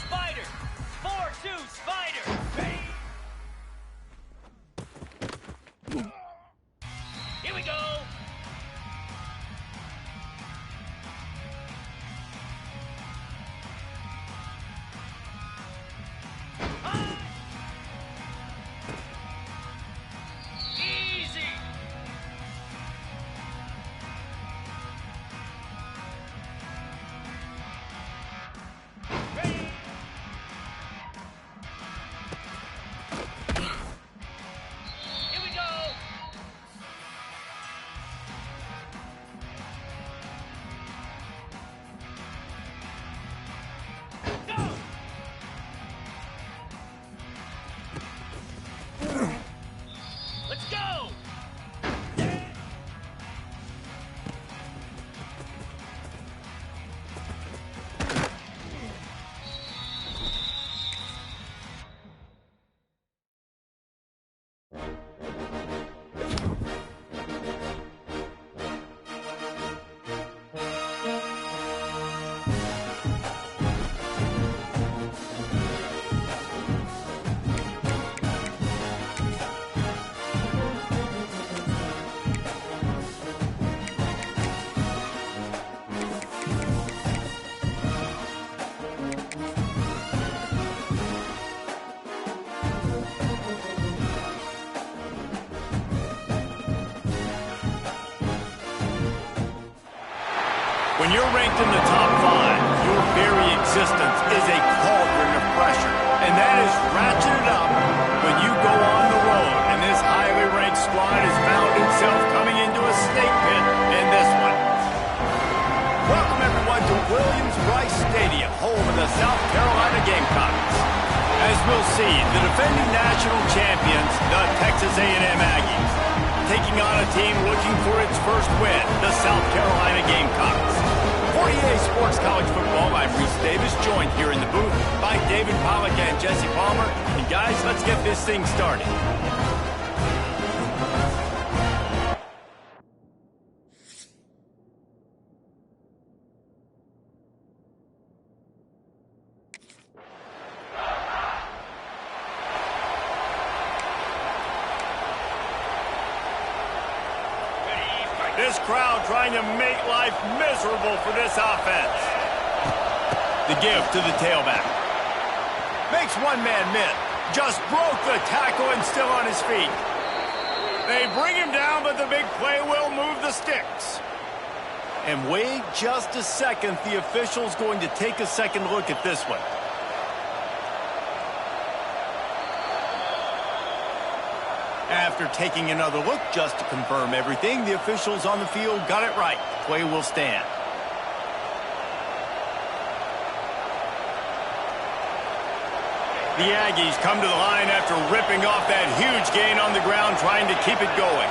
spider. 4-2 spider. Here we go. When you're ranked in the top 5, your very existence is a cauldron of pressure. And that is ratcheted up when you go on the road. And this highly ranked squad has found itself coming into a snake pit in this one. Welcome everyone to Williams-Brice Stadium, home of the South Carolina Gamecocks. As we'll see, the defending national champions, the Texas A&M Aggies, taking on a team looking for its first win, the South Carolina Gamecocks. For EA Sports College Football, I'm Reese Davis, joined here in the booth by David Pollack and Jesse Palmer. And guys, let's get this thing started. This crowd trying to make life miserable for this offense. The give to the tailback. Makes one man miss. Just broke the tackle and still on his feet. They bring him down, but the big play will move the sticks. And wait just a second. The official's going to take a second look at this one. After taking another look just to confirm everything, the officials on the field got it right. Play will stand. The Aggies come to the line after ripping off that huge gain on the ground, trying to keep it going.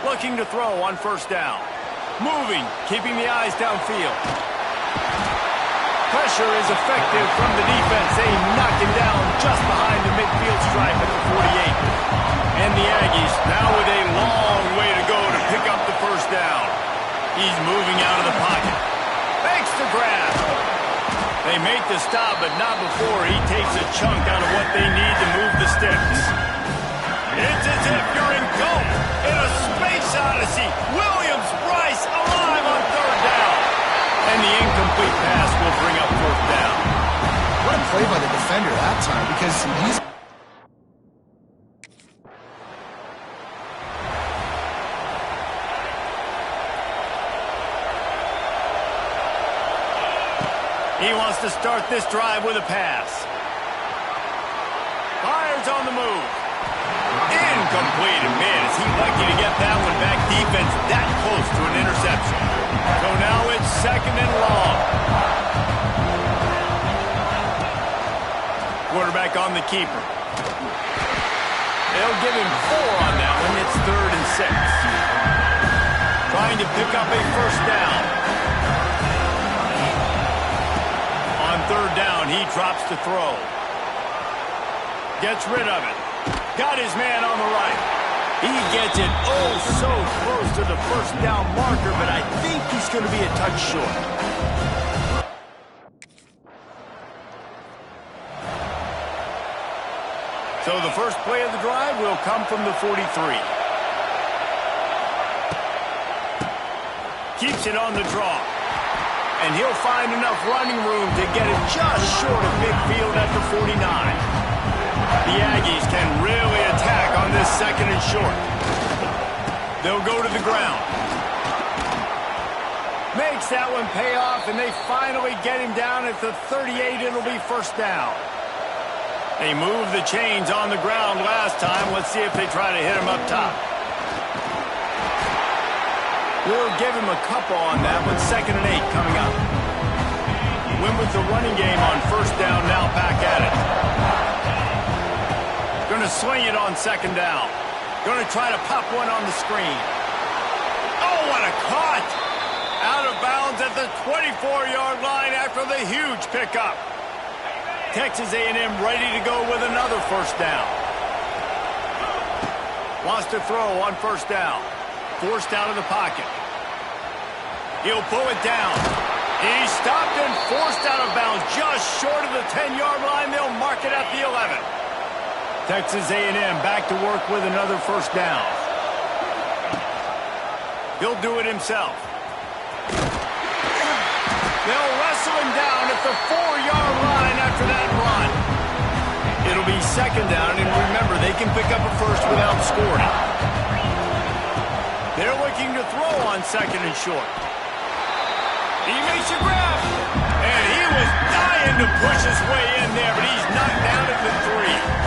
Looking to throw on first down. Moving, keeping the eyes downfield. Pressure is effective from the defense. They knock him down just behind the midfield stripe at the 48. And the Aggies now with a long way to go to pick up the first down. He's moving out of the pocket. Makes the grab. They make the stop, but not before he takes a chunk out of what they need to move the sticks. It's as if you're in Gulf in a space odyssey. Williams-Brice alive on third down. And the incomplete pass will bring up fourth down. What a play by the defender that time, because he's... He wants to start this drive with a pass. Fires on the move. Incomplete. And man, is he lucky to get that one back. Defense that close to an interception. So now it's second and long. Quarterback on the keeper. They'll give him 4 on that one. It's 3rd and 6. Trying to pick up a first down. On third down, he drops to throw. Gets rid of it. Got his man on the right. He gets it oh so close to the first down marker, but I think he's going to be a touch short. So the first play of the drive will come from the 43. Keeps it on the draw. And he'll find enough running room to get it just short of midfield at the 49. The Aggies can really attack on this second and short. They'll go to the ground. Makes that one pay off, and they finally get him down at the 38. It'll be first down. They moved the chains on the ground last time. Let's see if they try to hit him up top. We'll give him a couple on that with 2nd and 8 coming up. Win with the running game on first down, now back at it. Going to swing it on 2nd down. Going to try to pop one on the screen. Oh, what a cut! Out of bounds at the 24-yard line after the huge pickup. Texas A&M ready to go with another first down. Wants to throw on first down. Forced out of the pocket. He'll pull it down. He's stopped and forced out of bounds just short of the 10-yard line. They'll mark it at the 11. Texas A&M back to work with another first down. He'll do it himself. They'll wrestle him down at the 4-yard line after that run. It'll be 2nd down, and remember, they can pick up a first without scoring. They're looking to throw on 2nd and short. He makes a grab, and he was dying to push his way in there, but he's knocked down at the 3.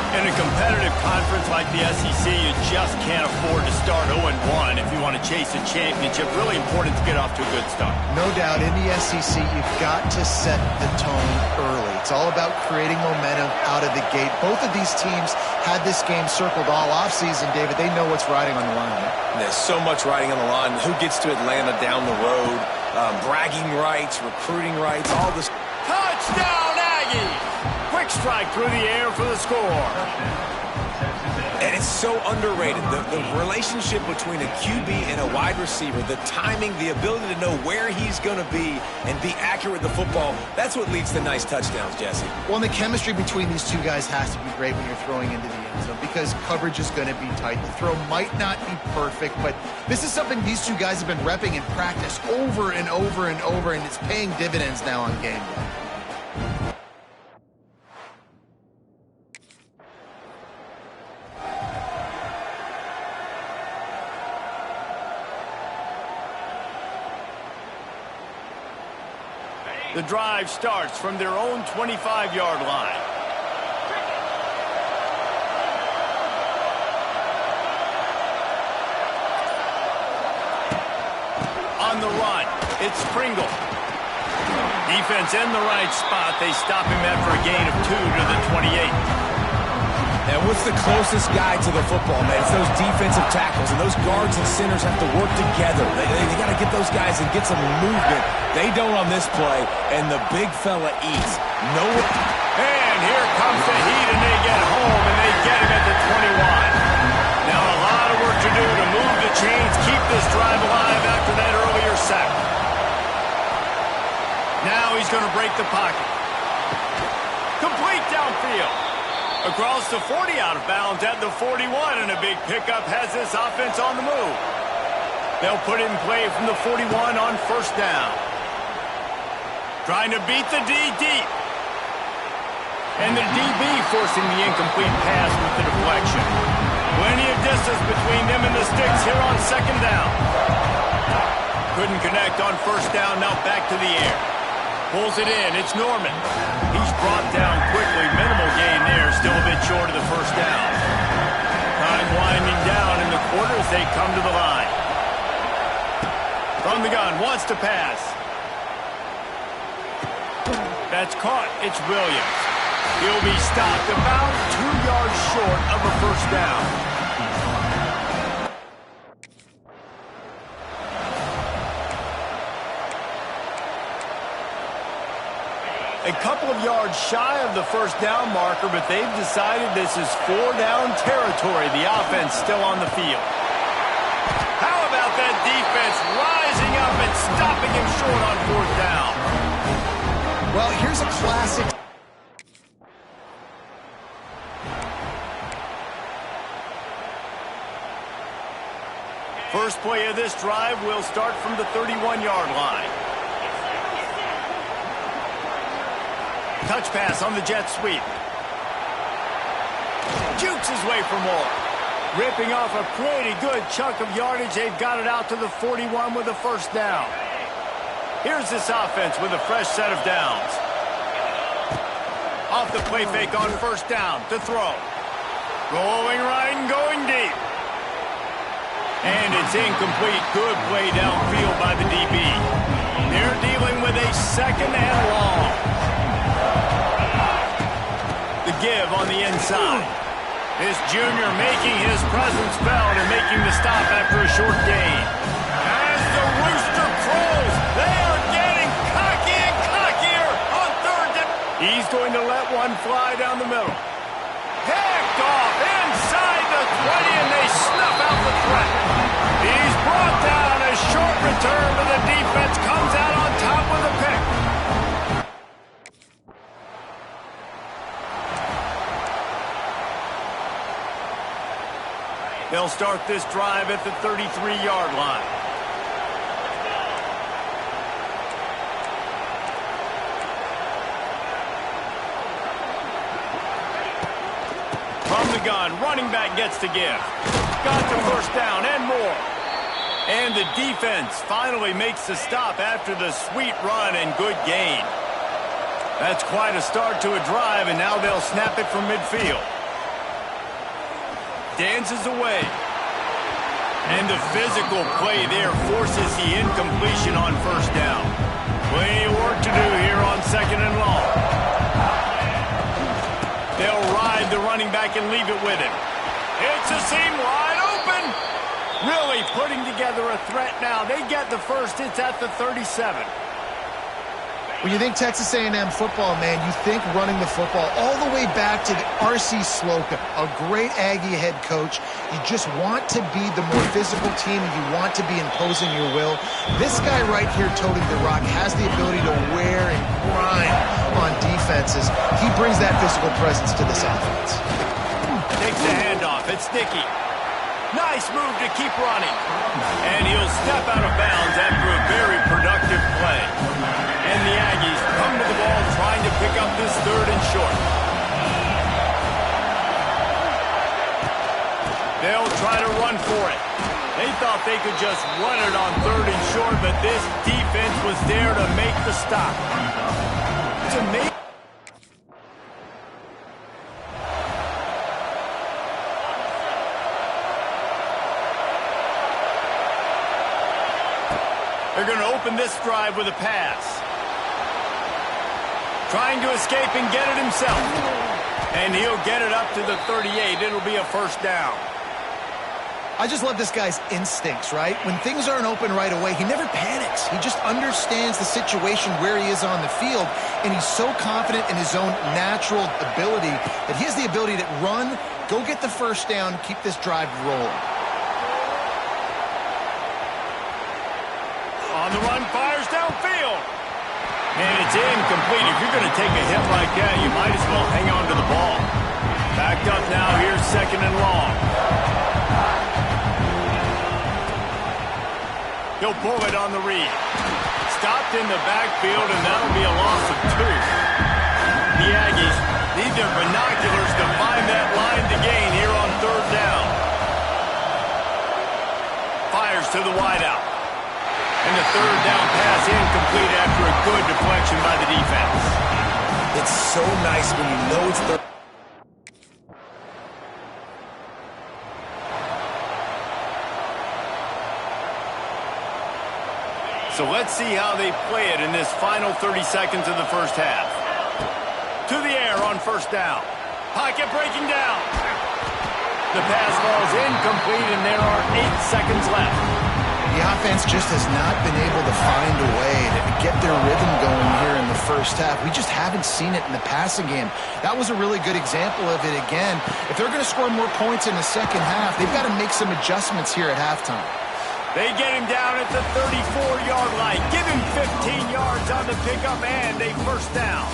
In a competitive conference like the SEC, you just can't afford to start 0-1 if you want to chase a championship. Really important to get off to a good start. No doubt, in the SEC, you've got to set the tone early. It's all about creating momentum out of the gate. Both of these teams had this game circled all offseason, David. They know what's riding on the line. There's so much riding on the line. Who gets to Atlanta down the road? Bragging rights, recruiting rights, all this. Touchdown, Aggies! Quick strike through the air for the score. And it's so underrated. The relationship between a QB and a wide receiver, the timing, the ability to know where he's going to be and be accurate with the football, that's what leads to nice touchdowns, Jesse. Well, and the chemistry between these two guys has to be great when you're throwing into the end zone because coverage is going to be tight. The throw might not be perfect, but this is something these two guys have been repping in practice over and over and over, and it's paying dividends now on game day. The drive starts from their own 25-yard line. On the run, it's Pringle. Defense in the right spot. They stop him after a gain of 2 to the 28. And what's the closest guy to the football, man? It's those defensive tackles, and those guards and centers have to work together. They got to get those guys and get some movement. They don't on this play, and the big fella eats. And here comes the heat, and they get home, and they get him at the 21. Now a lot of work to do to move the chains, keep this drive alive after that earlier sack. Now he's going to break the pocket. Complete downfield. Across the 40, out of bounds at the 41, and a big pickup has this offense on the move. They'll put it in play from the 41 on first down. Trying to beat the D deep. And the DB forcing the incomplete pass with the deflection. Plenty of distance between them and the sticks here on second down. Couldn't connect on first down, now back to the air. Pulls it in, it's Norman. He's brought down quickly, minimal gain there, still a bit short of the first down. Time winding down in the quarter as they come to the line. From the gun, wants to pass. That's caught, it's Williams. He'll be stopped about 2 yards short of a first down. A couple of yards shy of the first down marker, but they've decided this is 4-down territory. The offense still on the field. How about that defense rising up and stopping him short on fourth down? Well, here's a classic. first play of this drive will start from the 31-yard line. Touch pass on the jet sweep. Jukes his way for more. Ripping off a pretty good chunk of yardage. They've got it out to the 41 with a first down. Here's this offense with a fresh set of downs. Off the play fake on first down to throw. Rolling right and going deep. And it's incomplete. Good play downfield by the DB. They're dealing with a second and long. The give on the inside. This junior making his presence felt and making the stop after a short gain. As the rooster crows, they are getting cocky and cockier on third down. He's going to let one fly down the middle. Picked off inside the 20, and they snuff out the threat. He's brought down. A short return, but the defense comes out on top with a pick. They'll start this drive at the 33-yard line. From the gun, running back gets to give. Got the first down and more. And the defense finally makes the stop after the sweet run and good gain. That's quite a start to a drive, and now they'll snap it from midfield. Dances away. And the physical play there forces the incompletion on first down. Plenty of work to do here on second and long. They'll ride the running back and leave it with him. It's a seam wide open. Really putting together a threat now. They get the first. It's at the 37. When you think Texas A&M football, man, you think running the football all the way back to the R.C. Slocum, a great Aggie head coach. You just want to be the more physical team, and you want to be imposing your will. This guy right here, toting the rock, has the ability to wear and grind on defenses. He brings that physical presence to this offense. Takes the handoff. It's Dickey. Nice move to keep running. And he'll step out of bounds after a very productive play. And the Aggies come to the ball trying to pick up this third and short. They'll try to run for it. They thought they could just run it on third and short, but this defense was there to make the stop. It's amazing. They're going to open this drive with a pass. Trying to escape and get it himself. And he'll get it up to the 38. It'll be a first down. I just love this guy's instincts, right? When things aren't open right away, he never panics. He just understands the situation where he is on the field, and he's so confident in his own natural ability that he has the ability to run, go get the first down, keep this drive rolling. On the run, fires downfield. And it's incomplete. If you're going to take a hit like that, you might as well hang on to the ball. Backed up now. Here's second and long. He'll pull it on the read. Stopped in the backfield, and that'll be a loss of 2. The Aggies need their binoculars to find that line to gain here on third down. Fires to the wideout. And the third down pass incomplete after a good deflection by the defense. It's so nice when you know it's third. So let's see how they play it in this final 30 seconds of the first half. To the air on first down. Pocket breaking down. The pass falls incomplete, and there are 8 seconds left. The offense just has not been able to find a way to get their rhythm going here in the first half. We just haven't seen it in the passing game. That was a really good example of it again. If they're going to score more points in the second half, they've got to make some adjustments here at halftime. They get him down at the 34-yard line. Give him 15 yards on the pickup and a first down.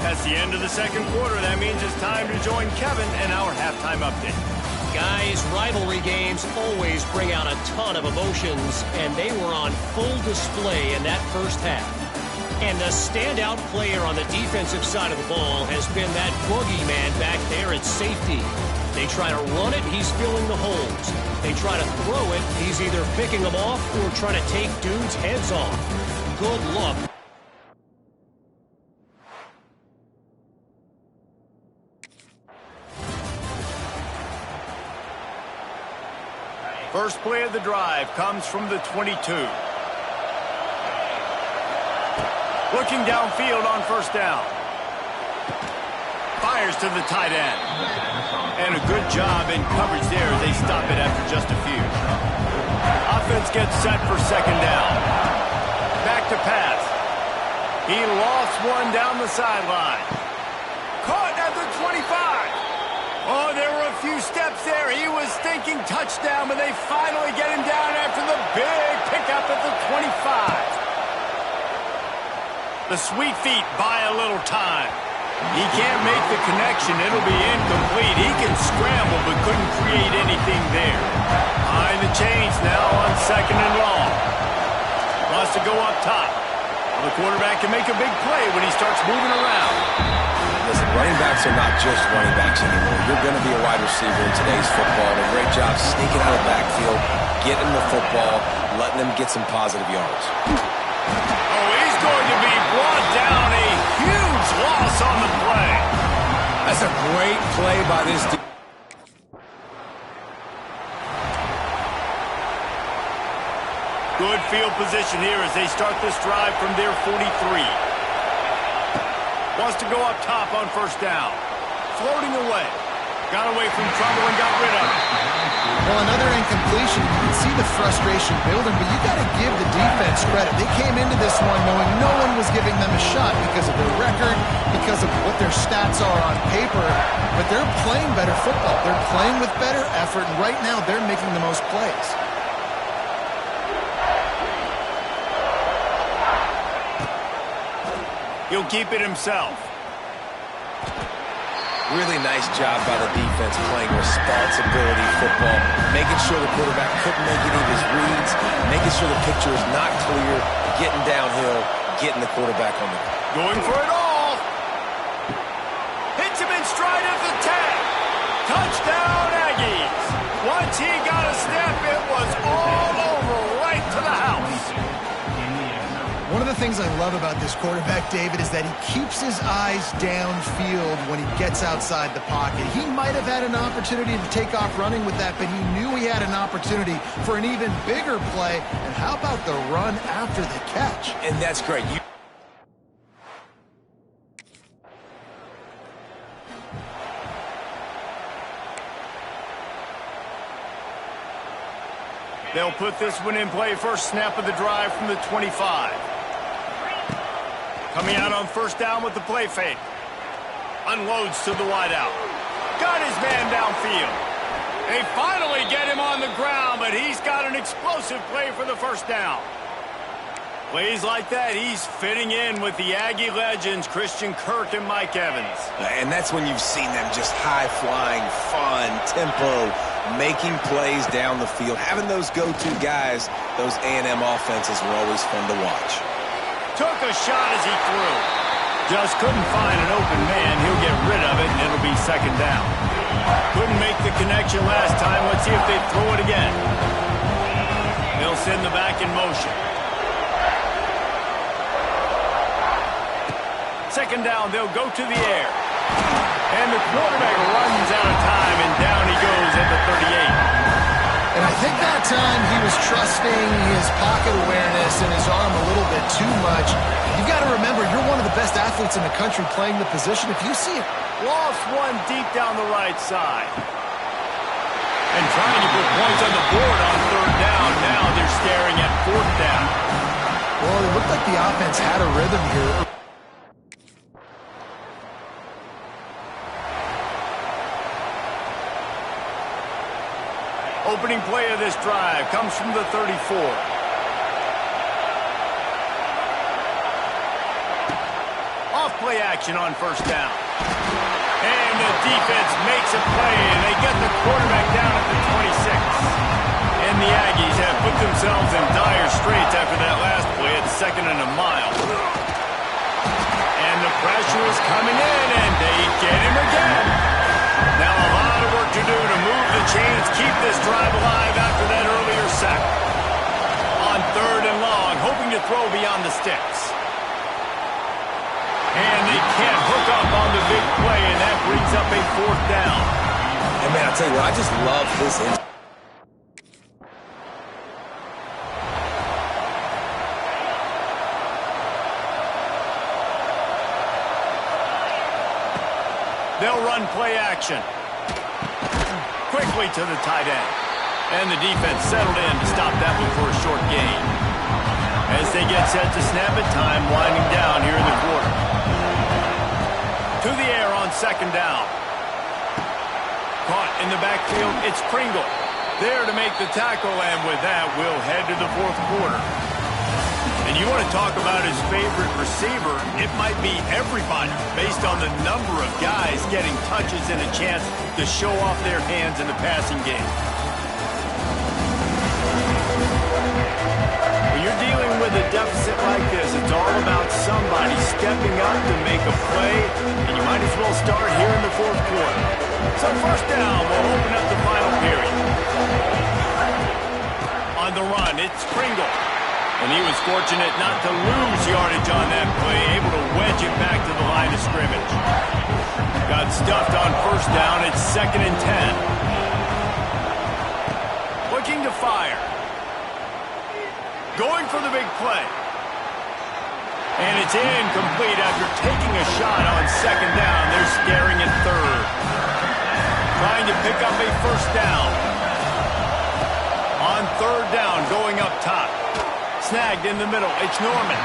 That's the end of the second quarter. That means it's time to join Kevin and our halftime update. Guys, rivalry games always bring out a ton of emotions, and they were on full display in that first half. And the standout player on the defensive side of the ball has been that boogeyman back there at safety. They try to run it, he's filling the holes. They try to throw it, he's either picking them off or trying to take dudes' heads off. Good luck. First play of the drive comes from the 22. Looking downfield on first down. Fires to the tight end. And a good job in coverage there as they stop it after just a few. Offense gets set for second down. Back to pass. He lost one down the sideline. Caught at the 25. Oh, there were a few steps there. He was thinking touchdown, but they finally get him down after the big pickup at the 25. The sweet feet buy a little time. He can't make the connection. It'll be incomplete. He can scramble, but couldn't create anything there. Behind the chains now on second and long. Wants to go up top. Well, the quarterback can make a big play when he starts moving around. Listen, running backs are not just running backs anymore. You're going to be a wide receiver in today's football. And a great job sneaking out of the backfield, getting the football, letting them get some positive yards. Oh, he's going to be brought down. A huge loss on the play. That's a great play by this dude. Good field position here as they start this drive from their 43. Wants to go up top on first down. Floating away. Got away from trouble and got rid of it. Well, another incompletion. You can see the frustration building, but you got to give the defense credit. They came into this one knowing no one was giving them a shot because of their record, because of what their stats are on paper, but they're playing better football. They're playing with better effort, and right now they're making the most plays. He'll keep it himself. Really nice job by the defense playing responsibility football, making sure the quarterback couldn't make any of his reads, making sure the picture is not clear, getting downhill, getting the quarterback on the ground. Going for it all. Hits him in stride at the 10. Touchdown, Aggies. Once he got a step, it was all over right to the house. One of the things I love about this quarterback, David, is that he keeps his eyes downfield when he gets outside the pocket. He might have had an opportunity to take off running with that, but he knew he had an opportunity for an even bigger play. And how about the run after the catch? And that's great. They'll put this one in play. First snap of the drive from the 25. Coming out on first down with the play fake. Unloads to the wideout. Got his man downfield. They finally get him on the ground, but he's got an explosive play for the first down. Plays like that, he's fitting in with the Aggie legends, Christian Kirk and Mike Evans. And that's when you've seen them just high-flying, fun, tempo, making plays down the field. Having those go-to guys, those A&M offenses were always fun to watch. Took a shot as he threw. Just couldn't find an open man. He'll get rid of it, and it'll be second down. Couldn't make the connection last time. Let's see if they throw it again. They'll send the back in motion. Second down, they'll go to the air. And the quarterback runs out of time, and down he goes at the 38. And I think that time he was trusting his pocket awareness and his arm a little bit too much. You've got to remember, you're one of the best athletes in the country playing the position. If you see it. Lost one deep down the right side. And trying to put points on the board on third down. Now they're staring at fourth down. Well, it looked like the offense had a rhythm here. Opening play of this drive comes from the 34. Off play action on first down. And the defense makes a play, and they get the quarterback down at the 26. And the Aggies have put themselves in dire straits after that last play at 2nd and a mile. And the pressure is coming in, and they get him again. Now a lot of work to do to move the chains, keep this drive alive after that earlier sack. On 3rd and long, hoping to throw beyond the sticks. And they can't hook up on the big play, and that brings up a 4th down. And man, I'll tell you what, I just love this. They'll run play action. Quickly to the tight end. And the defense settled in to stop that one for a short gain. As they get set to snap it, time winding down here in the quarter. To the air on 2nd down. Caught in the backfield, it's Pringle. There to make the tackle, and with that, we'll head to the 4th quarter. And you want to talk about his favorite receiver, it might be everybody, based on the number of guys getting touches and a chance to show off their hands in the passing game. When you're dealing with a deficit like this, it's all about somebody stepping up to make a play, and you might as well start here in the 4th quarter. So 1st down will open up the final period. On the run, it's Pringle. And he was fortunate not to lose yardage on that play, able to wedge it back to the line of scrimmage. Got stuffed on 1st down, it's 2nd and 10. Looking to fire. Going for the big play. And it's incomplete after taking a shot on 2nd down. They're staring at 3rd. Trying to pick up a 1st down. On 3rd down, going up top. Snagged in the middle, it's Norman.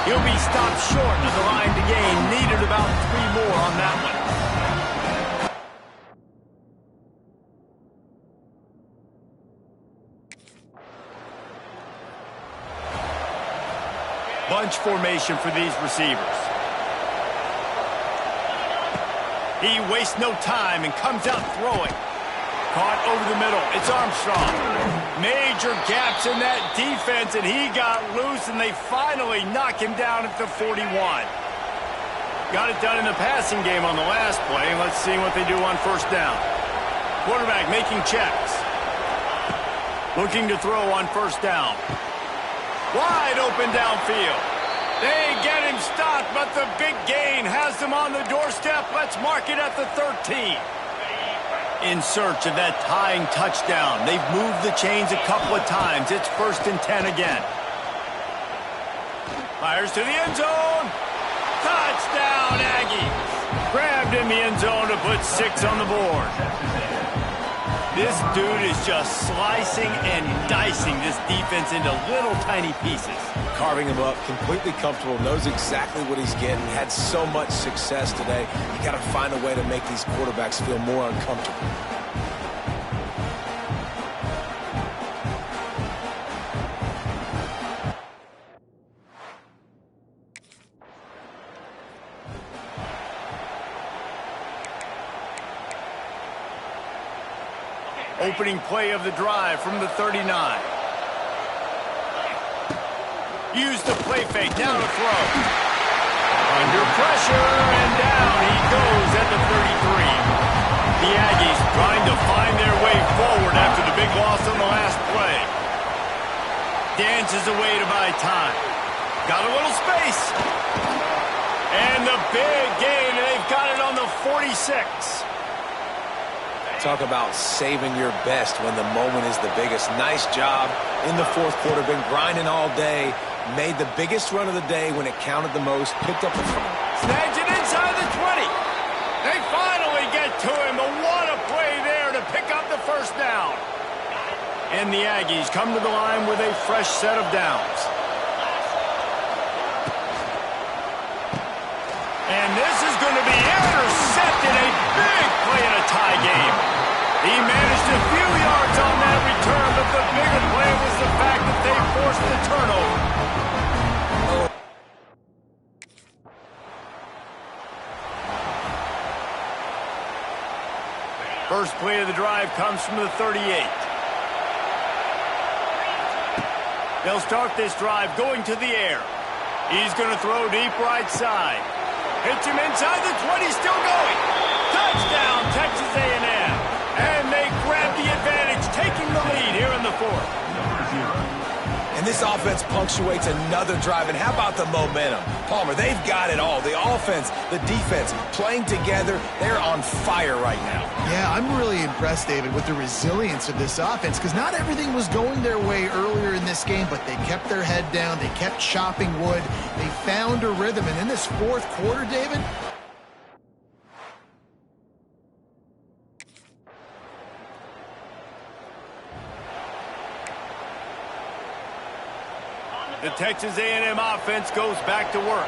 He'll be stopped short of the line to gain. Needed about 3 more on that one. Bunch formation for these receivers. He wastes no time and comes out throwing. Caught over the middle. It's Armstrong. Major gaps in that defense, and he got loose, and they finally knock him down at the 41. Got it done in the passing game on the last play, and let's see what they do on 1st down. Quarterback making checks. Looking to throw on 1st down. Wide open downfield. They get him stopped, but the big gain has them on the doorstep. Let's mark it at the 13. In search of that tying touchdown. They've moved the chains a couple of times. It's 1st and 10 again. Fires to the end zone. Touchdown, Aggies. Grabbed in the end zone to put 6 on the board. This dude is just slicing and dicing this defense into little tiny pieces. Carving him up, completely comfortable, knows exactly what he's getting, had so much success today. You got to find a way to make these quarterbacks feel more uncomfortable. Opening play of the drive from the 39. Use the play fake, now to throw. Under pressure, and down he goes at the 33. The Aggies trying to find their way forward after the big loss on the last play. Dances away to buy time. Got a little space. And the big gain, and they've got it on the 46. Talk about saving your best when the moment is the biggest. Nice job in the 4th quarter. Been grinding all day. Made the biggest run of the day when it counted the most. Picked up the front. Snags it inside the 20. They finally get to him. But what a play there to pick up the 1st down. And the Aggies come to the line with a fresh set of downs. And this is going to be intercepted. A big play in a tie game. He managed a few yards on that return, but the bigger play was the fact that they forced the turnover. First play of the drive comes from the 38. They'll start this drive going to the air. He's going to throw deep right side. Hits him inside the 20, still going. Touchdown, Texas A&M. And they grab the advantage, taking the lead here in the fourth. And this offense punctuates another drive. And how about the momentum? Palmer, they've got it all. The offense, the defense, playing together. They're on fire right now. Yeah, I'm really impressed, David, with the resilience of this offense, because not everything was going their way earlier in this game, but they kept their head down. They kept chopping wood. They found a rhythm. And in this fourth quarter, David, the Texas A&M offense goes back to work.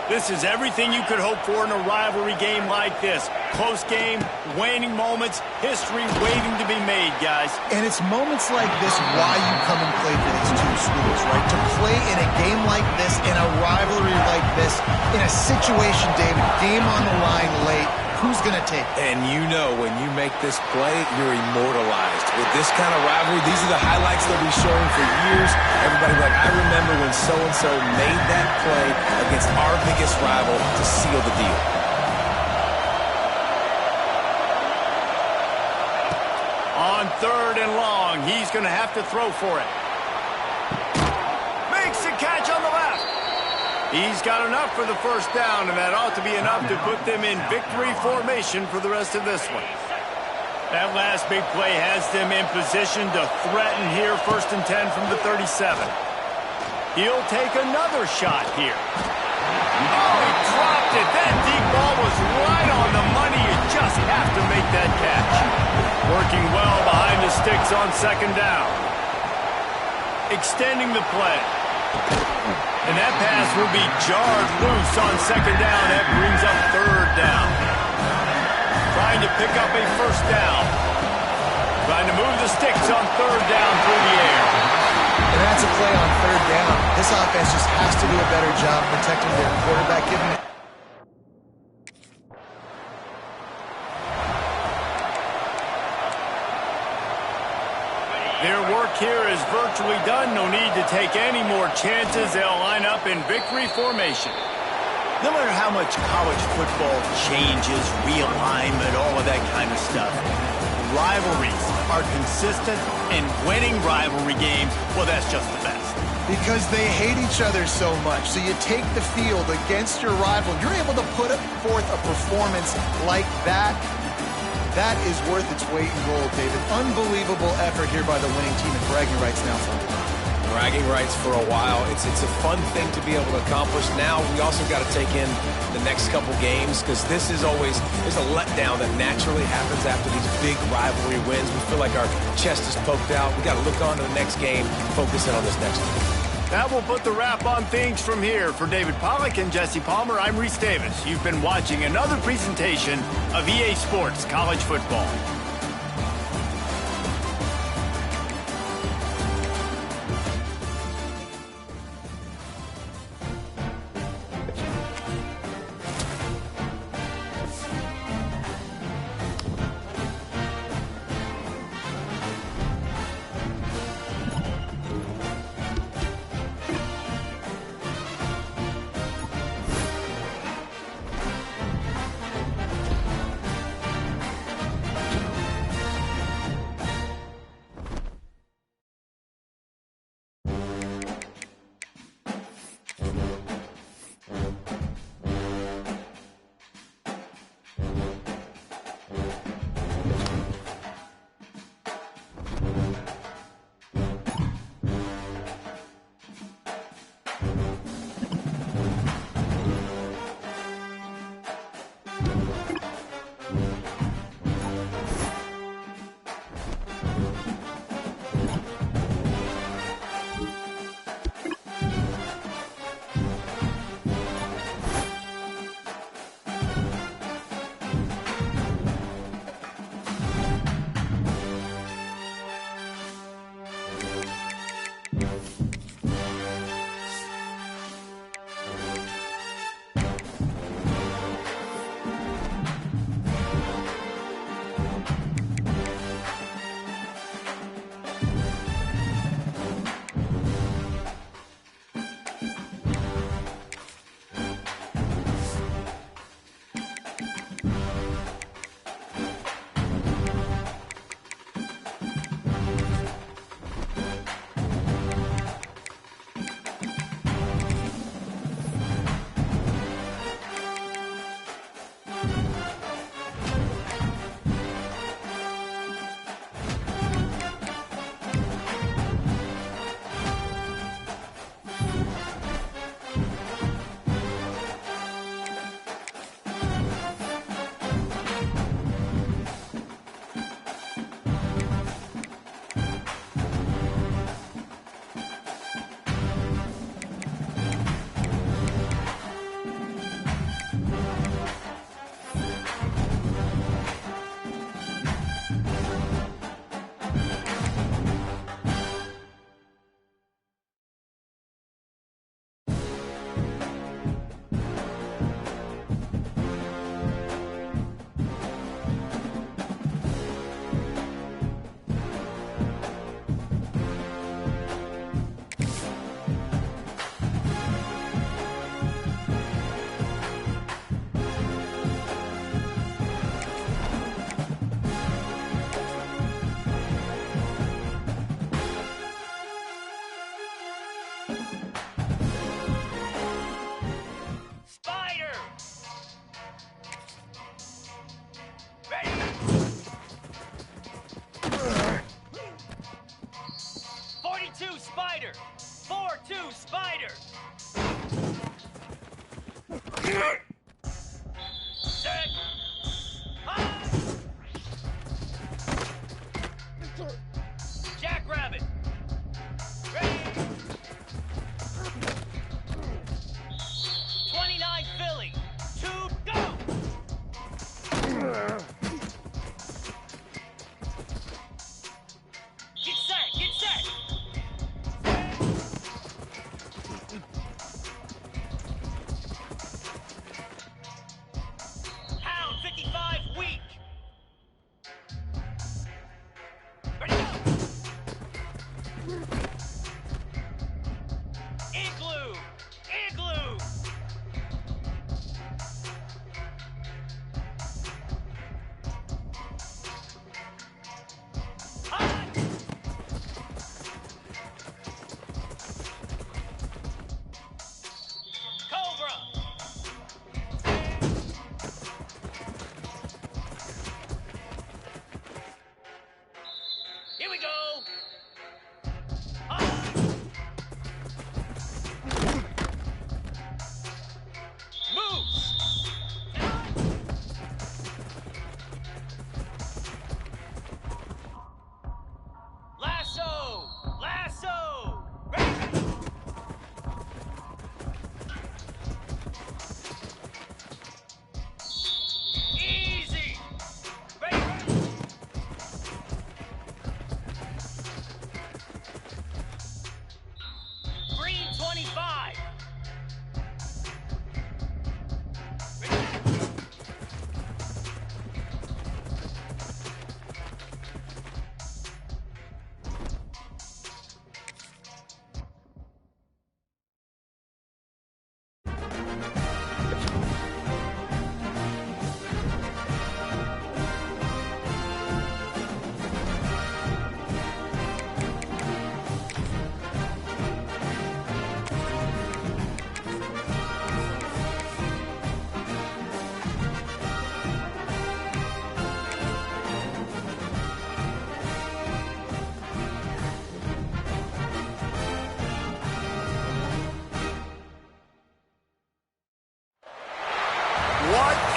This is everything you could hope for in a rivalry game like this. Close game, waning moments, history waiting to be made, guys. and it's moments like this why you come and play for these two schools, right? To play in a game like this, in a rivalry like this, in a situation, David, game on the line late, who's going to take it? And you know when you make this play, you're immortalized. With this kind of rivalry, these are the highlights they'll be showing for years. Everybody like, I remember when so-and-so made that play against our biggest rival to seal the deal. On 3rd and long, he's going to have to throw for it. Makes the catch on the left. He's got enough for the first down, and that ought to be enough to put them in victory formation for the rest of this one. That last big play has them in position to threaten here, 1st and 10 from the 37. He'll take another shot here. Oh, he dropped it. That deep ball was right on the money. You just have to make that catch. Working well behind the sticks on 2nd down. Extending the play. And that pass will be jarred loose on 2nd down. That brings up 3rd down. Trying to pick up a 1st down. Trying to move the sticks on 3rd down through the air. And that's a play on 3rd down. This offense just has to do a better job protecting their quarterback, giving it. Their work here is virtually done. No need to take any more chances. They'll line up in victory formation. No matter how much college football changes, realignment, all of that kind of stuff, rivalries are consistent, and winning rivalry games, well, that's just the best. Because they hate each other so much. So you take the field against your rival. You're able to put forth a performance like that. That is worth its weight in gold, David. Unbelievable effort here by the winning team, and bragging rights now for them. Bragging rights for a while. It's a fun thing to be able to accomplish. Now we also got to take in the next couple games, because this is always, there's a letdown that naturally happens after these big rivalry wins. We feel like our chest is poked out. We got to look on to the next game, focus in on this next one. That will put the wrap on things from here. For David Pollack and Jesse Palmer, I'm Reese Davis. You've been watching another presentation of EA Sports College Football.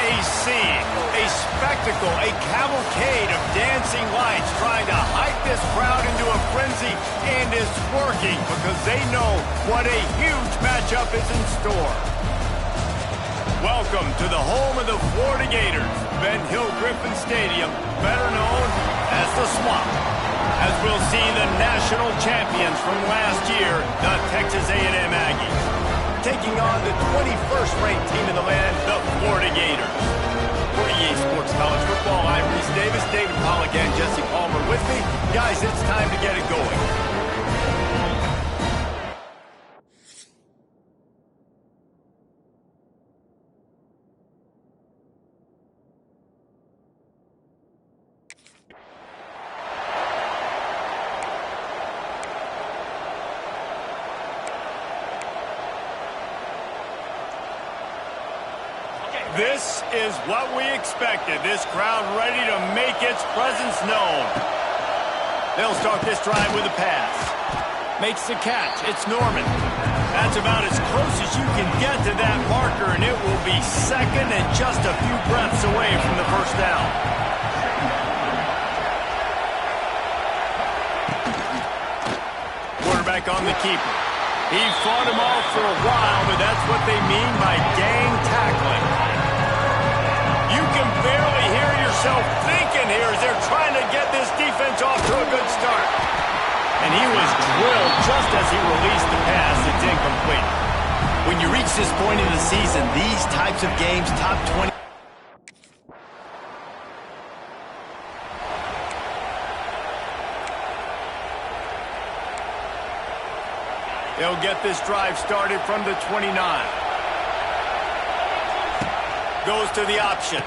a scene, a spectacle, a cavalcade of dancing lights trying to hype this crowd into a frenzy, and it's working because they know what a huge matchup is in store. Welcome to the home of the Florida Gators, Ben Hill Griffin Stadium, better known as the Swamp, as we'll see the national champions from last year, the Texas A&M Aggies, taking on the 21st ranked team in the land, the Florida Gators. For EA Sports College Football, I'm Reese Davis, David Pollack, and Jesse Palmer with me. Guys, it's time to get it going. This is what we expected. This crowd ready to make its presence known. They'll start this drive with a pass. Makes the catch. It's Norman. That's about as close as you can get to that marker, and it will be second and just a few breaths away from the first down. Quarterback on the keeper. He fought him off for a while, but that's what they mean by gang tackling. You can barely hear yourself thinking here as they're trying to get this defense off to a good start. And he was drilled just as he released the pass. It's incomplete. When you reach this point in the season, these types of games, top 20. They'll get this drive started from the 29. Goes to the option.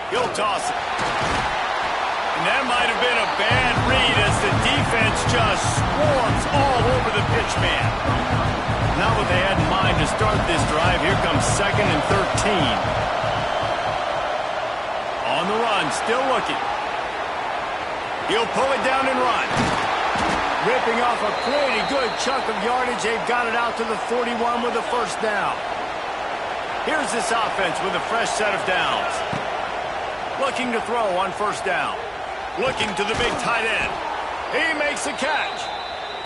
He'll toss it. And that might have been a bad read as the defense just swarms all over the pitch man. Not what they had in mind to start this drive. Here comes 2nd and 13. On the run, still looking. He'll pull it down and run. Ripping off a pretty good chunk of yardage. They've got it out to the 41 with a first down. Here's this offense with a fresh set of downs. Looking to throw on first down. Looking to the big tight end. He makes a catch.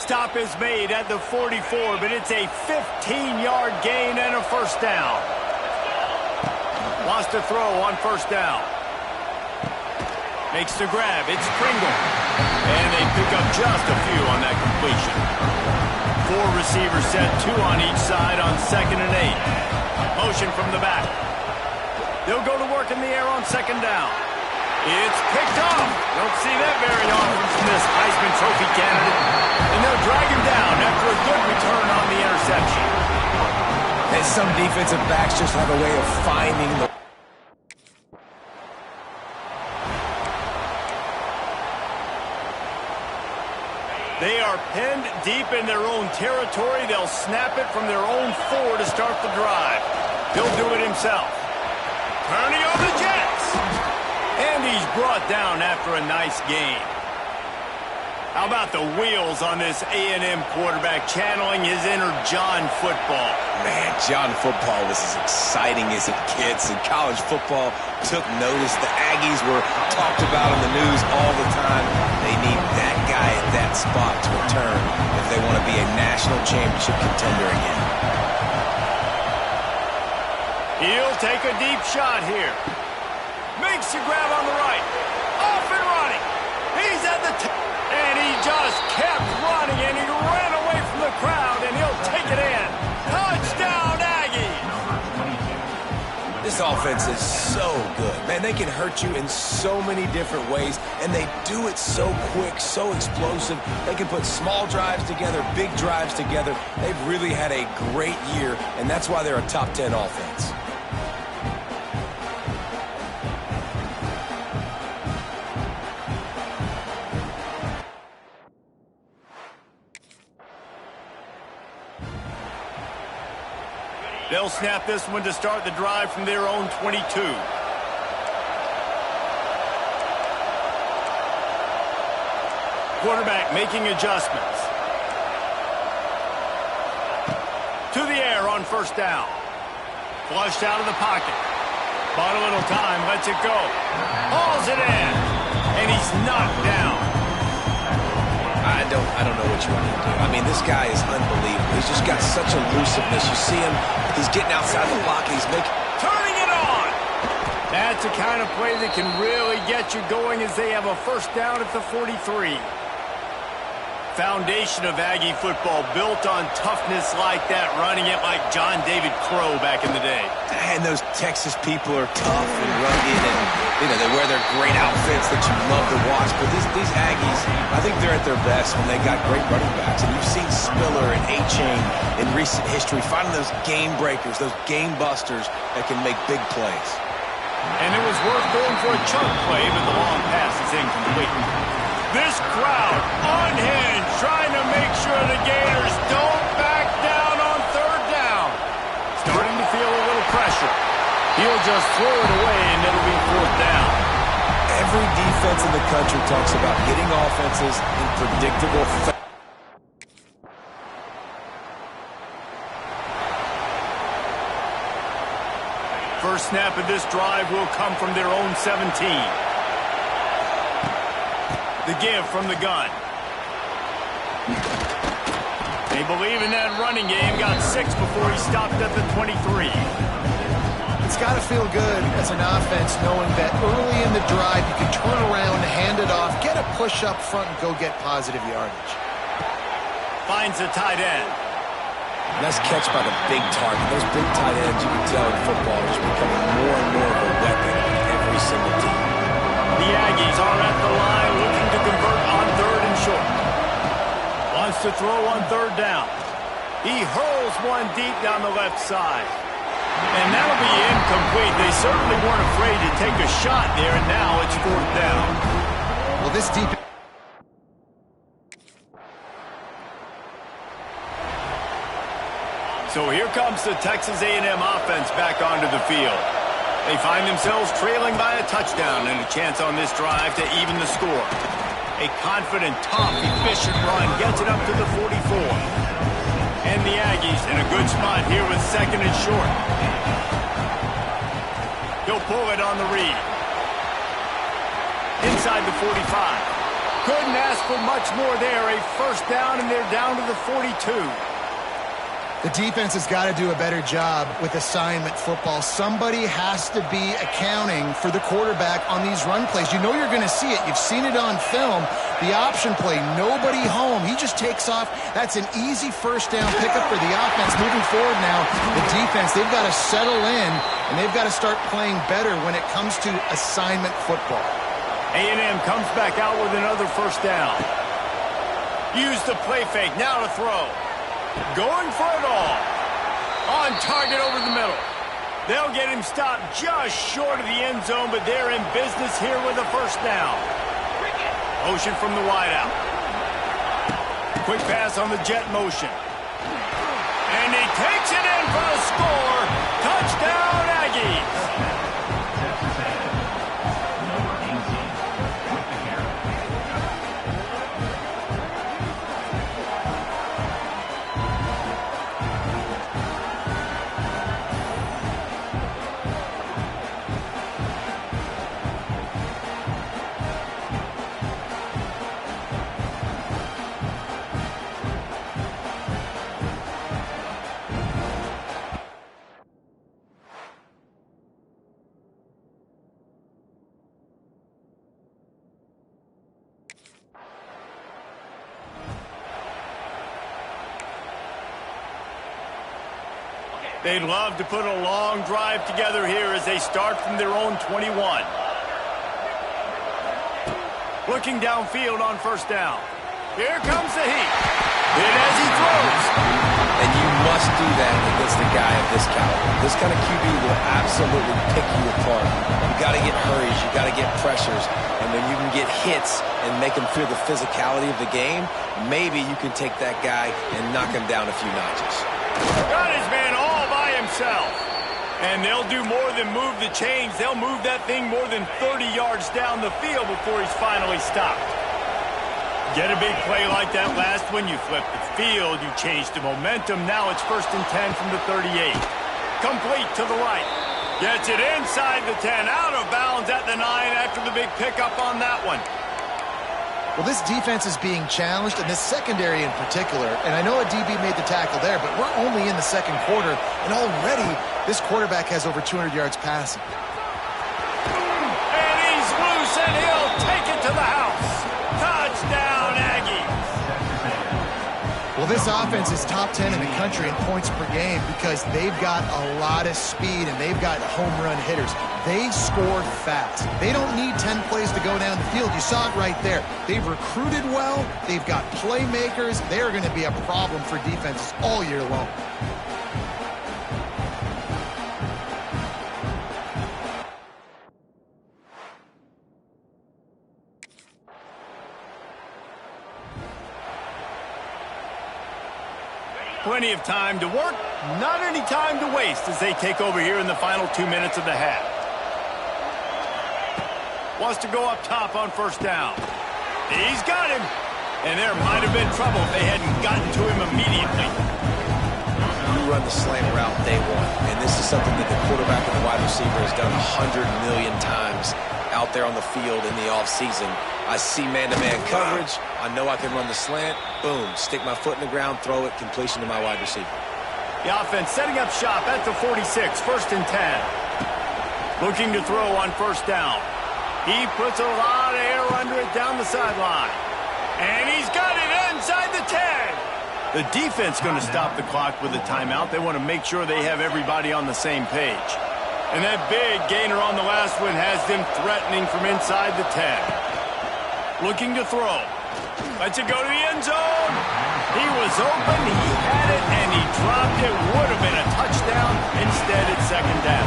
Stop is made at the 44, but it's a 15-yard gain and a first down. Wants to throw on first down. Makes the grab. It's Pringle. And they pick up just a few on that completion. 4 receivers set, 2 on each side on 2nd and 8. Motion from the back. They'll go to work in the air on 2nd down. It's picked off. Don't see that very often from this Heisman Trophy candidate. And they'll drag him down after a good return on the interception. And some defensive backs just have a way of finding the... They are pinned deep in their own territory. They'll snap it from their own 4 to start the drive. He'll do it himself. Turning on the Jets. And he's brought down after a nice gain. How about the wheels on this A&M quarterback channeling his inner John football? Man, John football was as exciting as it gets, and college football took notice. The Aggies were talked about in the news all the time. They need that guy at that spot to return if they want to be a national championship contender again. He'll take a deep shot here. Makes the grab on the right. Off and running. He's at the top. And he just kept running, and he ran away from the crowd, and he'll take it in. Touchdown, Aggies! This offense is so good. Man, they can hurt you in so many different ways, and they do it so quick, so explosive. They can put small drives together, big drives together. They've really had a great year, and that's why they're a top 10 offense. They'll snap this one to start the drive from their own 22. Quarterback making adjustments. To the air on first down. Flushed out of the pocket. Bought a little time, lets it go. Hauls it in. And he's knocked down. I don't know what you want to do. I mean, this guy is unbelievable. He's just got such elusiveness. You see him, he's getting outside the block, and he's turning it on. That's the kind of play that can really get you going as they have a first down at the 43. Foundation of Aggie football built on toughness like that, running it like John David Crow back in the day. And those Texas people are tough and rugged, and they wear their great outfits that you love to watch. But these Aggies, I think they're at their best when they got great running backs. And you've seen Spiller and A-Chain in recent history finding those game breakers, those game busters that can make big plays. And it was worth going for a chunk play, but the long pass is incomplete. This crowd unhinged, trying to make sure the Gators don't back down on third down. Starting to feel a little pressure. He'll just throw it away, and it'll be fourth down. Every defense in the country talks about getting offenses in predictable First snap of this drive will come from their own 17. The give from the gun. They believe in that running game. Got 6 before he stopped at the 23. It's got to feel good as an offense knowing that early in the drive you can turn around, hand it off, get a push up front, and go get positive yardage. Finds the tight end. Nice catch by the big target. Those big tight ends, you can tell in football, are just becoming more and more of a weapon on every single team. The Aggies are at the line looking to convert on third and short. Wants to throw on third down. He hurls one deep down the left side. And that'll be incomplete. They certainly weren't afraid to take a shot there, and now it's fourth down. Well, this deep... So here comes the Texas A&M offense back onto the field. They find themselves trailing by a touchdown and a chance on this drive to even the score. A confident, tough, efficient run gets it up to the 44. And the Aggies in a good spot here with second and short. He'll pull it on the read. Inside the 45. Couldn't ask for much more there. A first down, and they're down to the 42. The defense has got to do a better job with assignment football. Somebody has to be accounting for the quarterback on these run plays. You know you're going to see it. You've seen it on film. The option play, nobody home. He just takes off. That's an easy first down pickup for the offense. Moving forward now, the defense, they've got to settle in, and they've got to start playing better when it comes to assignment football. A&M comes back out with another first down. Use the play fake. Now to throw. Going for it all. On target over the middle. They'll get him stopped just short of the end zone, but they're in business here with a first down. Motion from the wideout. Quick pass on the jet motion. And he takes it in for the score. Touchdown, Aggies. They'd love to put a long drive together here as they start from their own 21. Looking downfield on first down. Here comes the heat. Hit as he throws. And you must do that against a guy of this caliber. This kind of QB will absolutely pick you apart. You got to get hurries. You got to get pressures. And when you can get hits and make him feel the physicality of the game, maybe you can take that guy and knock him down a few notches. Got his man all by himself. And they'll do more than move the chains. They'll move that thing more than 30 yards down the field before he's finally stopped. Get a big play like that last one, you flip the field, you change the momentum. Now it's 1st and 10 from the 38. Complete to the right. Gets it inside the 10, out of bounds at the 9 after the big pickup on that one. Well, this defense is being challenged, and this secondary in particular. And I know a DB made the tackle there, but we're only in the second quarter, and already this quarterback has over 200 yards passing. And he's loose, and he'll take it to the house. Touchdown, Aggies. Well, this offense is top 10 in the country in points per game because they've got a lot of speed and they've got home run hitters. They scored fast. They don't need 10 plays to go down the field. You saw it right there. They've recruited well. They've got playmakers. They're going to be a problem for defenses all year long. Plenty of time to work, not any time to waste as they take over here in the final 2 minutes of the half. Wants to go up top on first down. He's got him. And there might have been trouble if they hadn't gotten to him immediately. You run the slant route day one, and this is something that the quarterback and the wide receiver has done 100 million times out there on the field in the offseason. I see man-to-man coverage. I know I can run the slant. Boom. Stick my foot in the ground, throw it, completion to my wide receiver. The offense setting up shop at the 46, first and 10. Looking to throw on first down. He puts a lot of air under it down the sideline. And he's got it inside the 10. The defense going to stop the clock with a timeout. They want to make sure they have everybody on the same page. And that big gainer on the last one has them threatening from inside the 10. Looking to throw. Lets it go to the end zone. He was open, he had it, and he dropped it. Would have been a touchdown. Instead, it's second down.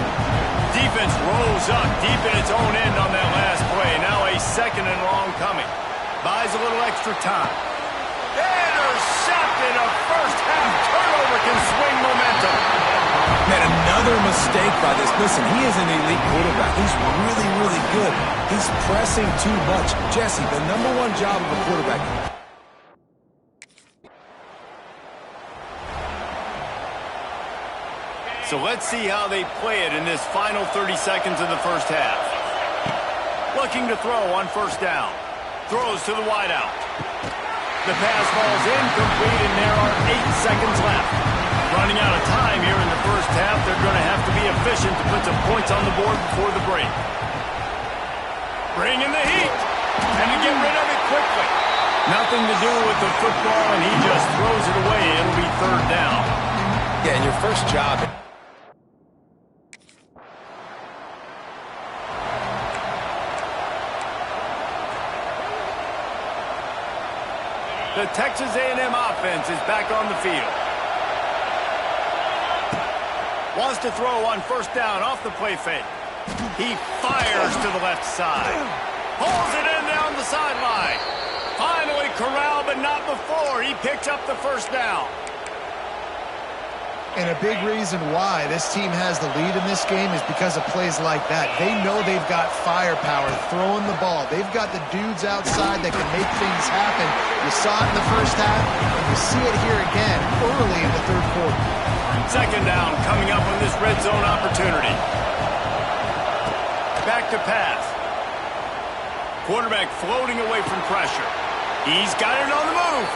Defense rolls up deep in its own end on that last play. Now a second and long coming. Buys a little extra time. Intercepted. A first half turnover can swing momentum. Man, another mistake by this. Listen, he is an elite quarterback. He's really, really good. He's pressing too much. Jesse, the number one job of a quarterback. So let's see how they play it in this final 30 seconds of the first half. Looking to throw on first down. Throws to the wideout. The pass falls incomplete, and there are 8 seconds left. Running out of time here in the first half. They're going to have to be efficient to put some points on the board before the break. Bring in the heat. And to get rid of it quickly. Nothing to do with the football, and he just throws it away. It'll be third down. Yeah, and your first job. The Texas A&M offense is back on the field. Wants to throw on first down off the play fake. He fires to the left side. Pulls it in down the sideline. Finally corralled, but not before. He picks up the first down. And a big reason why this team has the lead in this game is because of plays like that. They know they've got firepower throwing the ball. They've got the dudes outside that can make things happen. You saw it in the first half, and you see it here again early in the third quarter. Second down coming up on this red zone opportunity. Back to pass. Quarterback floating away from pressure. He's got it on the move.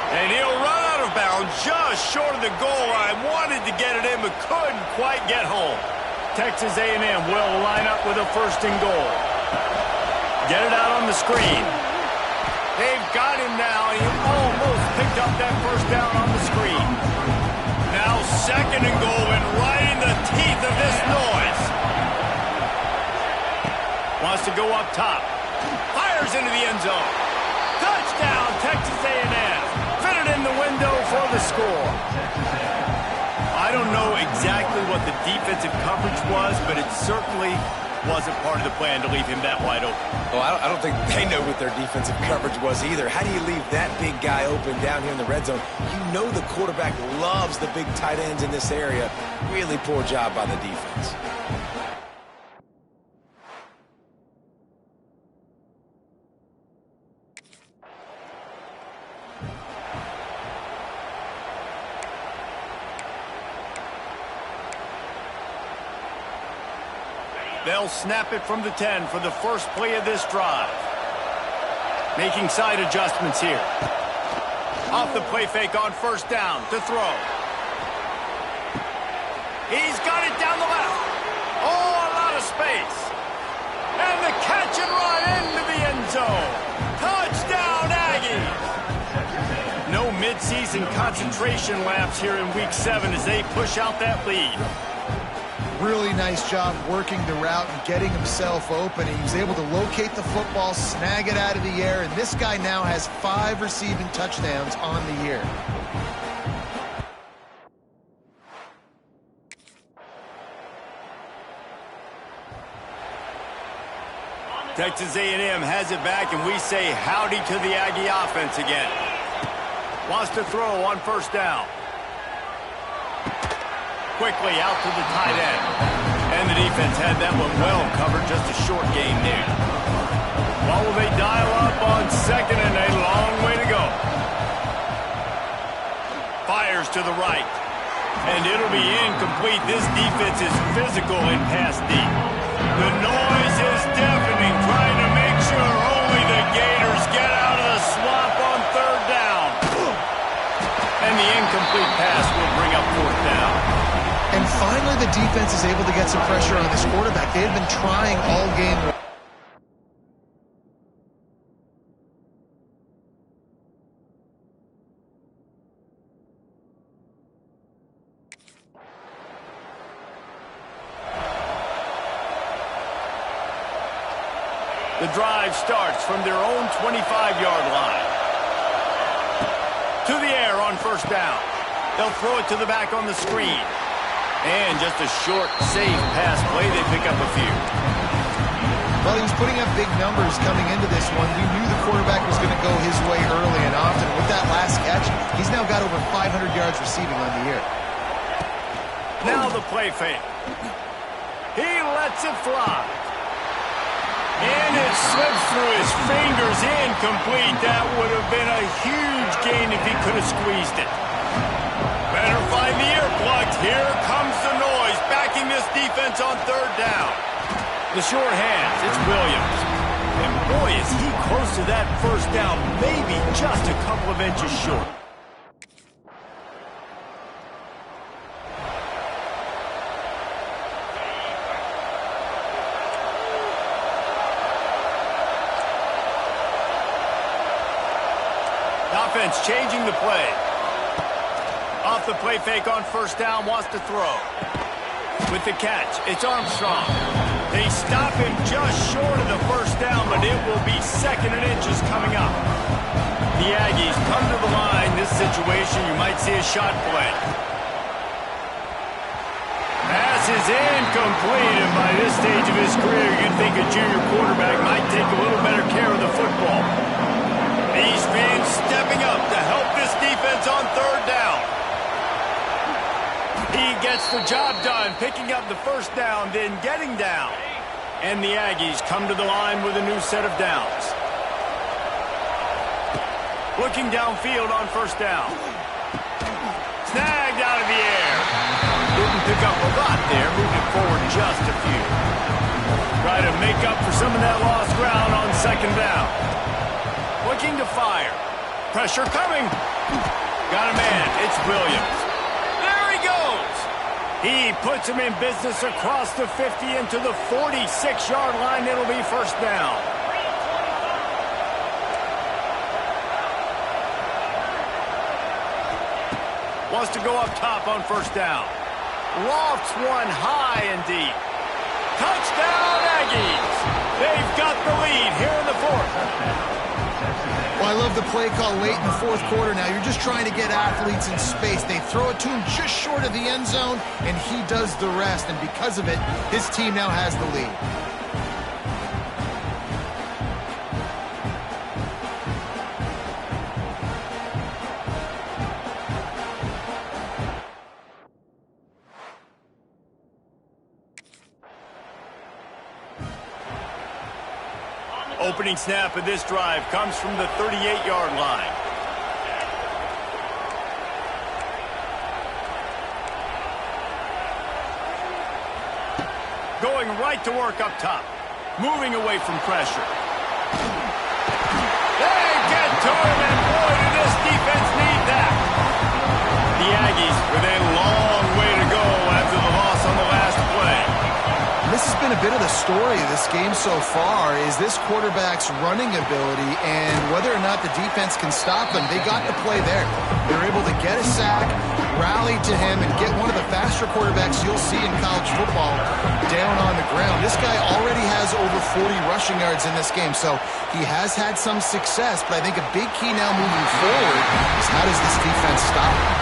And he'll run out of bounds just short of the goal line. Wanted to get it in, but couldn't quite get home. Texas A&M will line up with a first and goal. Get it out on the screen. They've got him now. He almost picked up that first down on the screen. Now second and goal, and right in the teeth of this noise. Wants to go up top. Fires into the end zone. Touchdown, Texas A&M. Fitted in the window for the score. I don't know exactly what the defensive coverage was, but it certainly wasn't part of the plan to leave him that wide open. Well, I don't think they know what their defensive coverage was either. How do you leave that big guy open down here in the red zone? You know the quarterback loves the big tight ends in this area. Really poor job by the defense. They'll snap it from the 10 for the first play of this drive. Making side adjustments here. Off the play fake on first down to throw. He's got it down the left. Oh, a lot of space. And the catch and run into the end zone. Touchdown, Aggies. No midseason concentration laps here in Week 7 as they push out that lead. Really nice job working the route and getting himself open. He was able to locate the football, snag it out of the air, and this guy now has 5 receiving touchdowns on the year. Texas A&M has it back, and we say howdy to the Aggie offense again. Wants to throw on first down. Quickly out to the tight end. And the defense had that one well covered, just a short game there. Well, will they dial up on second and a long way to go? Fires to the right. And it'll be incomplete. This defense is physical and pass deep. The noise is deafening, trying to make sure only the Gators get out of the swamp on third down. And the incomplete pass will bring up fourth down. And finally, the defense is able to get some pressure on this quarterback. They had been trying all game. The drive starts from their own 25-yard line. To the air on first down. They'll throw it to the back on the screen. And just a short, safe pass play. They pick up a few. Well, he was putting up big numbers coming into this one. We knew the quarterback was going to go his way early and often. With that last catch, he's now got over 500 yards receiving on the year. Now the play fake. He lets it fly. And it slips through his fingers, incomplete. That would have been a huge gain if he could have squeezed it. Better find the earplugs. Here comes the noise, backing this defense on third down. The short hands, it's Williams. And boy, is he close to that first down, maybe just a couple of inches short. Offense changing the play. Off the play fake on first down, wants to throw. With the catch, it's Armstrong. They stop him just short of the first down, but it will be second and inches coming up. The Aggies come to the line. This situation, you might see a shot play. Pass is incomplete, and by this stage of his career, you'd think a junior quarterback might take a little better care of the football. These fans stepping up to help this defense on third down. He gets the job done, picking up the first down, then getting down. And the Aggies come to the line with a new set of downs. Looking downfield on first down. Snagged out of the air. Didn't pick up a lot there, moving forward just a few. Try to make up for some of that lost ground on second down. Looking to fire. Pressure coming. Got a man. It's Williams. There he goes. He puts him in business across the 50 into the 46-yard line. It'll be first down. Wants to go up top on first down. Lofts one high and deep. Touchdown, Aggies. They've got the lead here in the fourth. Well, I love the play call late in the fourth quarter now. You're just trying to get athletes in space. They throw it to him just short of the end zone, and he does the rest. And because of it, his team now has the lead. Opening snap of this drive comes from the 38-yard line. Going going right to work up top. Moving away from pressure. They get to him, and boy, did this defense need that. The Aggies with a long way to go after the loss on the last play. This has been a bit of the story of this game so far, is this quarterback's running ability and whether or not the defense can stop them. They got the play there. They're able to get a sack, rally to him, and get one of the faster quarterbacks you'll see in college football down on the ground. This guy already has over 40 rushing yards in this game, so he has had some success, but I think a big key now moving forward is how does this defense stop him?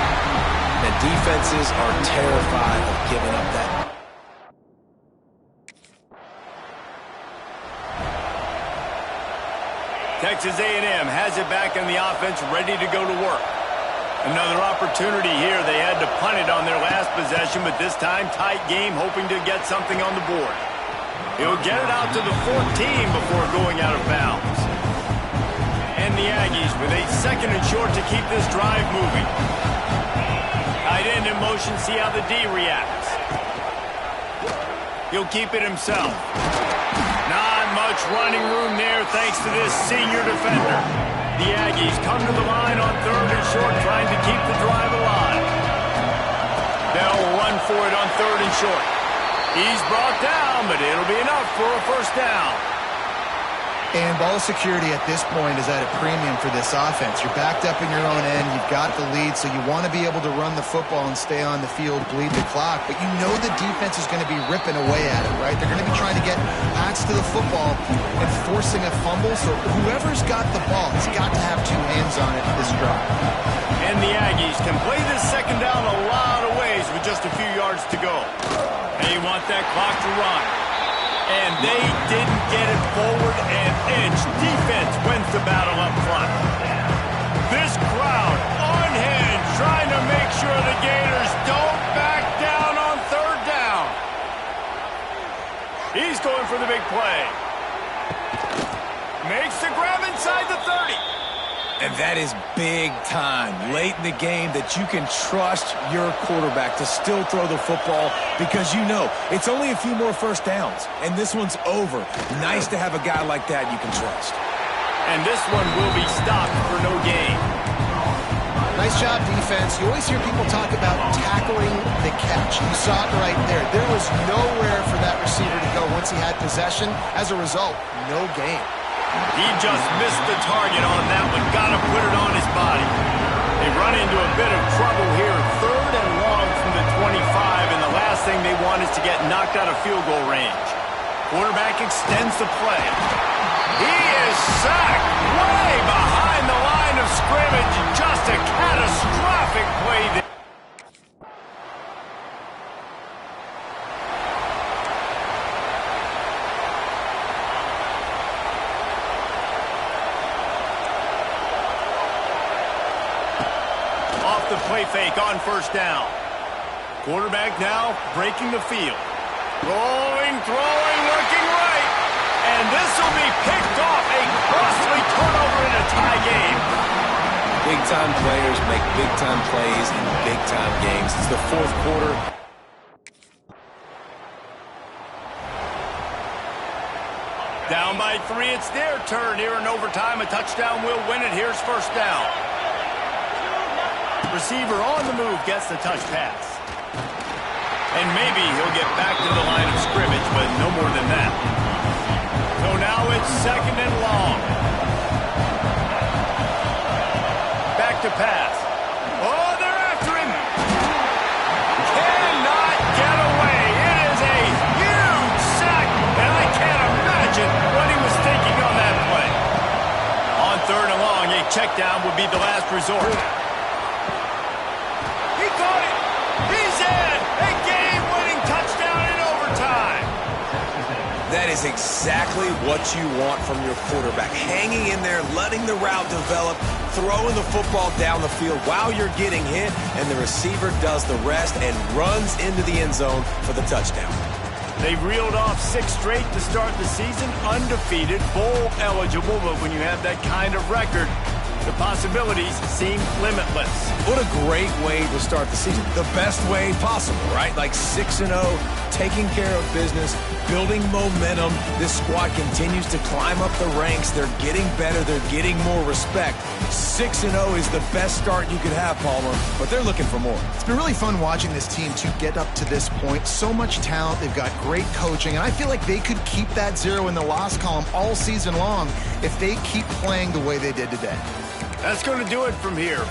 The defenses are terrified of giving up that. Texas A&M has it back in the offense, ready to go to work. Another opportunity here. They had to punt it on their last possession, but this time tight game, hoping to get something on the board. He'll get it out to the 14 before going out of bounds. And the Aggies with a second and short to keep this drive moving. Tight end in motion, see how the D reacts. He'll keep it himself. Not much running room there thanks to this senior defender. The Aggies come to the line on third and short, trying to keep the drive alive. They'll run for it on third and short. He's brought down, but it'll be enough for a first down. And ball security at this point is at a premium for this offense. You're backed up in your own end. You've got the lead, so you want to be able to run the football and stay on the field, bleed the clock. But you know the defense is going to be ripping away at it, right? They're going to be trying to get Pats to the football and forcing a fumble. So whoever's got the ball has got to have two hands on it this drive. And the Aggies can play this second down a lot of ways with just a few yards to go. They want that clock to run. And they didn't get it forward an inch. Defense wins the battle up front. This crowd unhinged, trying to make sure the Gators don't back down on third down. He's going for the big play. Makes the grab inside the 30. And that is big time late in the game that you can trust your quarterback to still throw the football because you know it's only a few more first downs, and this one's over. Nice to have a guy like that you can trust. And this one will be stopped for no gain. Nice job, defense. You always hear people talk about tackling the catch. You saw it right there. There was nowhere for that receiver to go once he had possession. As a result, no gain. He just missed the target on that one. Got to put it on his body. They run into a bit of trouble here. Third and long from the 25, and the last thing they want is to get knocked out of field goal range. Quarterback extends the play. He is sacked way behind the line of scrimmage. Just a catastrophic play there. The play fake on first down. Quarterback now breaking the field. Rolling, throwing, looking right. And this will be picked off. A costly turnover in a tie game. Big-time players make big-time plays in big-time games. It's the fourth quarter. Down by 3, it's their turn here in overtime. A touchdown will win it. Here's first down. Receiver on the move gets the touch pass. And maybe he'll get back to the line of scrimmage, but no more than that. So now it's second and long. Back to pass. Oh, they're after him. Cannot get away. It is a huge sack, and I can't imagine what he was thinking on that play. On third and long, a check down would be the last resort. That is exactly what you want from your quarterback. Hanging in there, letting the route develop, throwing the football down the field while you're getting hit, and the receiver does the rest and runs into the end zone for the touchdown. They've reeled off 6 straight to start the season, undefeated, bowl eligible, but when you have that kind of record, The possibilities seem limitless. What a great way to start the season. The best way possible, right? Like 6-0, taking care of business, building momentum. This squad continues to climb up the ranks. They're getting better. They're getting more respect. 6-0 is the best start you could have, Palmer, but they're looking for more. It's been really fun watching this team to get up to this point. So much talent. They've got great coaching, and I feel like they could keep that 0 in the loss column all season long if they keep playing the way they did today. That's going to do it from here.